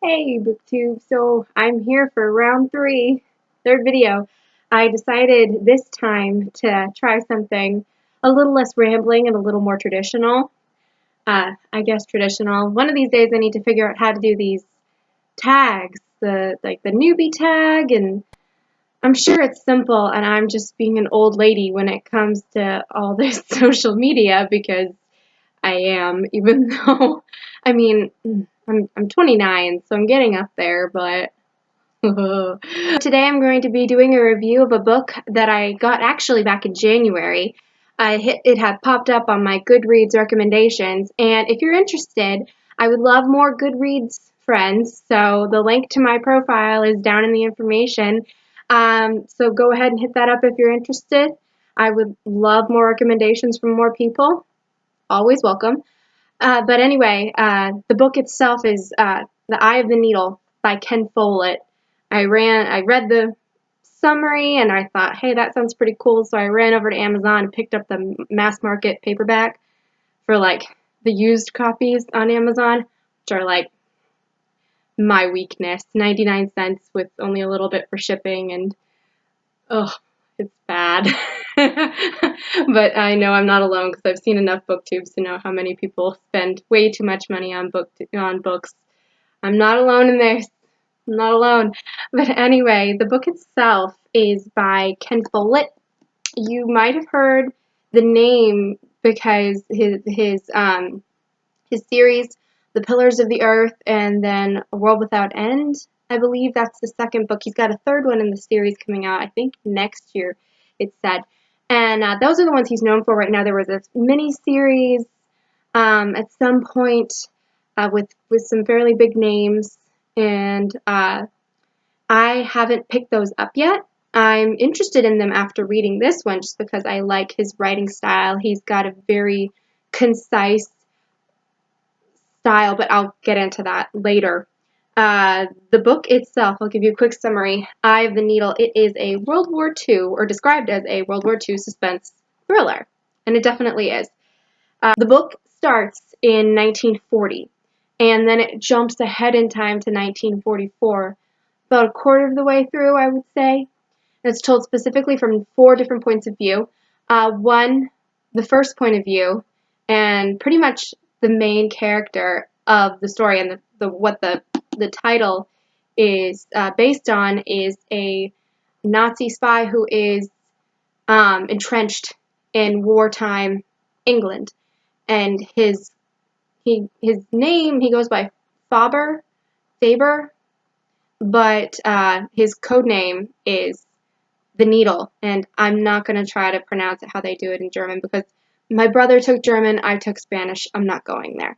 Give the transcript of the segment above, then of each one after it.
Hey, BookTube. So I'm here for round three, third video. I decided this time to try something a little less rambling and a little more traditional. I guess traditional. One of these days I need to figure out how to do these tags, the newbie tag, and I'm sure it's simple and I'm just being an old lady when it comes to all this social media because I am, even though, I mean, I'm 29, so I'm getting up there, but today I'm going to be doing a review of a book that I got actually back in January. It had popped up on my Goodreads recommendations, and if you're interested, I would love more Goodreads friends, so the link to my profile is down in the information. So go ahead and hit that up if you're interested. I would love more recommendations from more people. Always welcome. But anyway, the book itself is The Eye of the Needle by Ken Follett. I read the summary and I thought, hey, that sounds pretty cool. So I ran over to Amazon and picked up the mass market paperback for like the used copies on Amazon, which are like my weakness. 99 cents with only a little bit for shipping, and oh, it's bad. But I know I'm not alone because I've seen enough booktubes to know how many people spend way too much money on books. I'm not alone in this. I'm not alone. But anyway, the book itself is by Ken Follett. You might have heard the name because his series, The Pillars of the Earth, and then A World Without End. I believe that's the second book. He's got a third one in the series coming out, I think next year, it's said. And those are the ones he's known for right now. There was a mini-series at some point with some fairly big names, and I haven't picked those up yet. I'm interested in them after reading this one just because I like his writing style. He's got a very concise style, but I'll get into that later. The book itself, I'll give you a quick summary. Eye of the Needle, it is a World War II, or described as a World War II suspense thriller, and it definitely is. The book starts in 1940, and then it jumps ahead in time to 1944, about a quarter of the way through, I would say. And it's told specifically from 4 different points of view. One, the first point of view, and pretty much the main character of the story, and what the title is based on is a Nazi spy who is entrenched in wartime England, and his name, he goes by Faber, but his code name is the Needle, and I'm not going to try to pronounce it how they do it in German because my brother took German, I took Spanish. I'm not going there.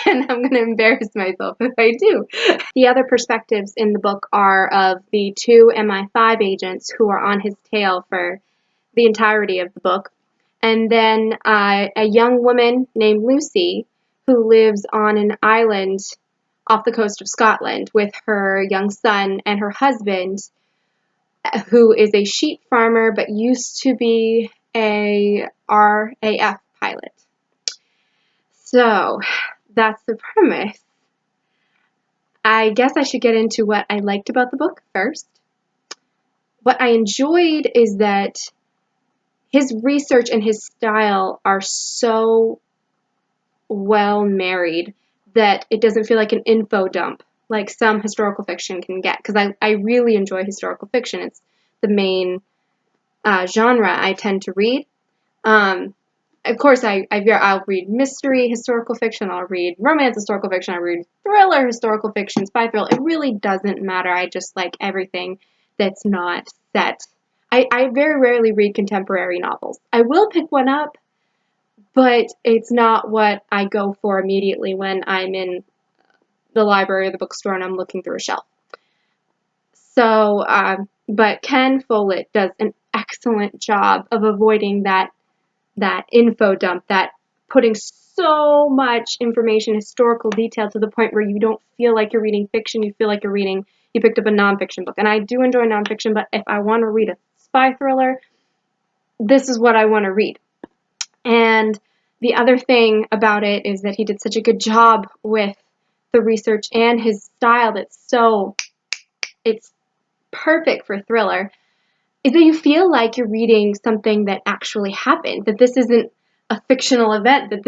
And I'm going to embarrass myself if I do. The other perspectives in the book are of the 2 MI5 agents who are on his tail for the entirety of the book, and then a young woman named Lucy who lives on an island off the coast of Scotland with her young son and her husband, who is a sheep farmer but used to be a RAF pilot. So that's the premise. I guess I should get into what I liked about the book first. What I enjoyed is that his research and his style are so well married that it doesn't feel like an info dump like some historical fiction can get, because I really enjoy historical fiction. It's the main genre I tend to read. Of course, I'll read mystery historical fiction, I'll read romance historical fiction, I'll read thriller historical fiction, spy thriller. It really doesn't matter. I just like everything that's not set. I very rarely read contemporary novels. I will pick one up, but it's not what I go for immediately when I'm in the library or the bookstore and I'm looking through a shelf. So, but Ken Follett does an excellent job of avoiding that info dump, that putting so much information, historical detail, to the point where you don't feel like you're reading fiction, you feel like you picked up a nonfiction book. And I do enjoy nonfiction, but if I want to read a spy thriller, this is what I want to read. And the other thing about it is that he did such a good job with the research and his style that's it's perfect for thriller, is that you feel like you're reading something that actually happened, that this isn't a fictional event, that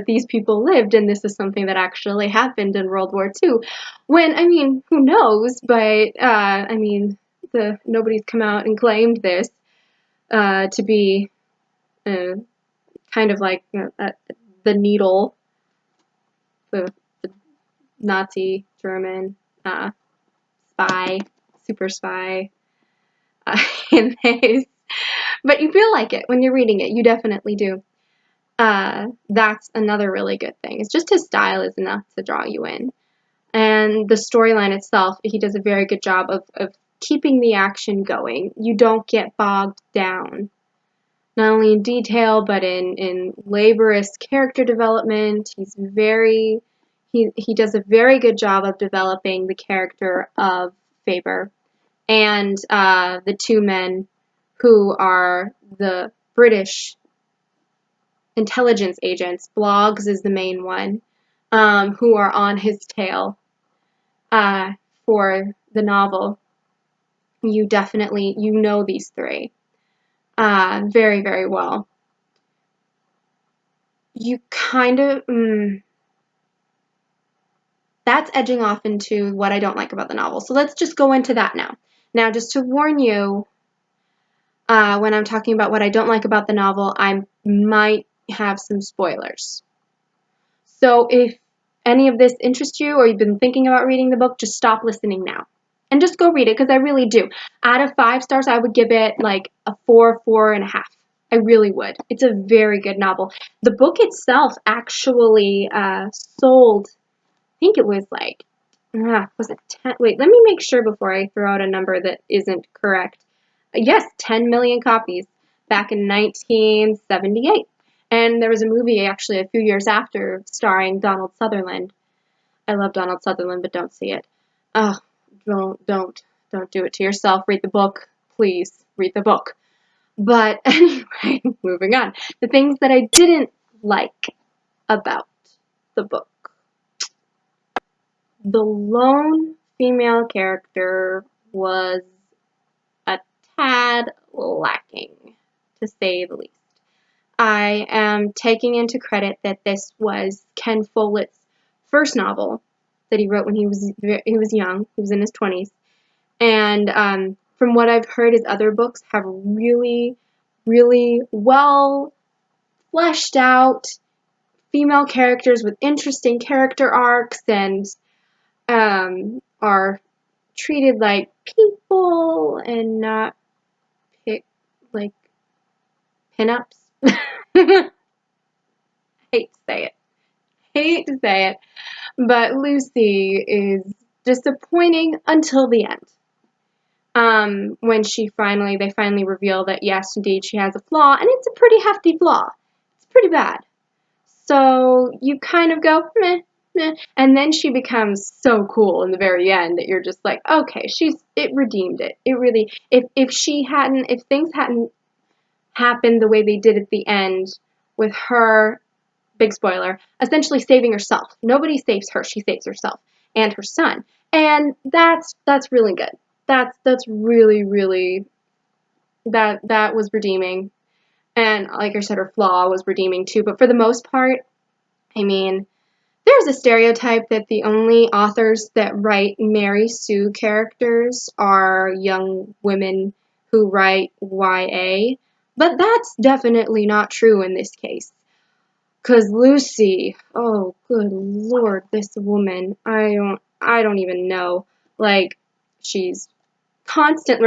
these people lived and this is something that actually happened in World War II. When, I mean, who knows, but, nobody's come out and claimed this to be kind of like the needle, the Nazi German spy, super spy in this. But you feel like it when you're reading it. You definitely do. That's another really good thing. It's just his style is enough to draw you in. And the storyline itself, he does a very good job of keeping the action going. You don't get bogged down, not only in detail, but in laborious character development. He does a very good job of developing the character of Faber and the two men who are the British intelligence agents. Bloggs is the main one, who are on his tail for the novel. You know these three very, very well. You kind of, that's edging off into what I don't like about the novel. So let's just go into that now. Now, just to warn you, when I'm talking about what I don't like about the novel, I might have some spoilers. So if any of this interests you or you've been thinking about reading the book, just stop listening now and just go read it, because I really do. Out of 5 stars, I would give it like a 4.5. I really would. It's a very good novel. The book itself actually sold, I think it was like, was it 10? Wait, let me make sure before I throw out a number that isn't correct. Yes, 10 million copies back in 1978. And there was a movie actually a few years after starring Donald Sutherland. I love Donald Sutherland, but don't see it. Oh, don't do it to yourself. Read the book. Please, read the book. But anyway, moving on. The things that I didn't like about the book. The lone female character was a tad lacking, to say the least. I am taking into credit that this was Ken Follett's first novel that he wrote when he was young. He was in his 20s. And from what I've heard, his other books have really, really well fleshed out female characters with interesting character arcs and are treated like people and not like pinups. Hate to say it. But Lucy is disappointing until the end. When they finally reveal that yes, indeed, she has a flaw, and it's a pretty hefty flaw. It's pretty bad. So you kind of go, meh, meh, and then she becomes so cool in the very end that you're just like, okay, it redeemed it. It really, if things hadn't happened the way they did at the end with her, big spoiler, essentially saving herself. Nobody saves her, she saves herself and her son. And that's really good. That's really, really, that was redeeming. And like I said, her flaw was redeeming too. But for the most part, I mean, there's a stereotype that the only authors that write Mary Sue characters are young women who write YA. But that's definitely not true in this case. Because Lucy, oh, good Lord, this woman, I don't even know. Like, we're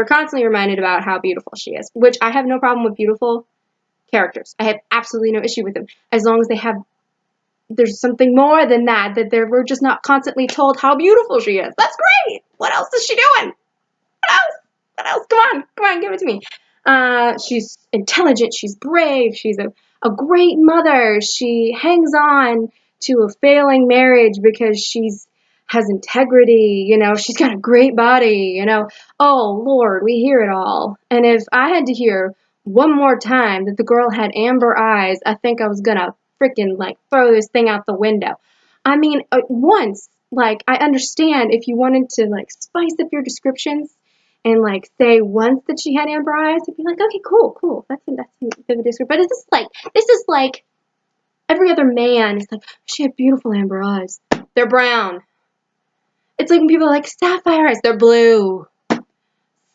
constantly reminded about how beautiful she is, which I have no problem with beautiful characters. I have absolutely no issue with them, as long as there's something more than that we're just not constantly told how beautiful she is. That's great! What else is she doing? What else? Come on, give it to me. She's intelligent, she's brave, she's a great mother. She hangs on to a failing marriage because has integrity, she's got a great body, Oh, Lord, we hear it all. And if I had to hear one more time that the girl had amber eyes, I think I was gonna freaking throw this thing out the window. I mean, once like, I understand if you wanted to, like, spice up your descriptions and, like, say once that she had amber eyes, I'd be like, okay, cool. That's a vivid description. But this is like every other man is like, she had beautiful amber eyes. They're brown. It's like when people are like, sapphire eyes, they're blue.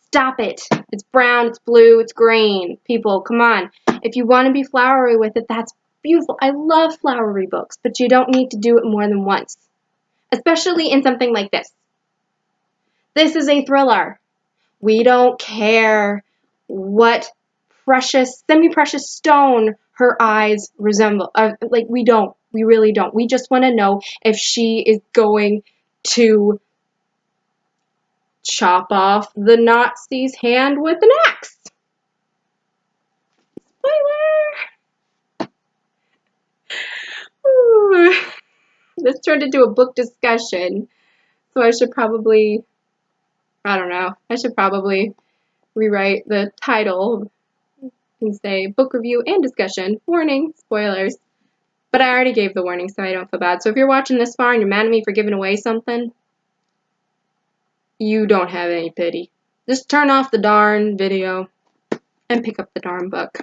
Stop it. It's brown, it's blue, it's green. People, come on. If you want to be flowery with it, that's beautiful. I love flowery books, but you don't need to do it more than once. Especially in something like this. This is a thriller. We don't care what precious, semi-precious stone her eyes resemble. Like, we don't. We really don't. We just want to know if she is going to chop off the Nazi's hand with an axe. Spoiler! Ooh. This turned into a book discussion, so I should probably, I don't know, I should probably rewrite the title and say book review and discussion. Warning, spoilers. But I already gave the warning, so I don't feel bad. So if you're watching this far and you're mad at me for giving away something, you don't have any pity. Just turn off the darn video and pick up the darn book.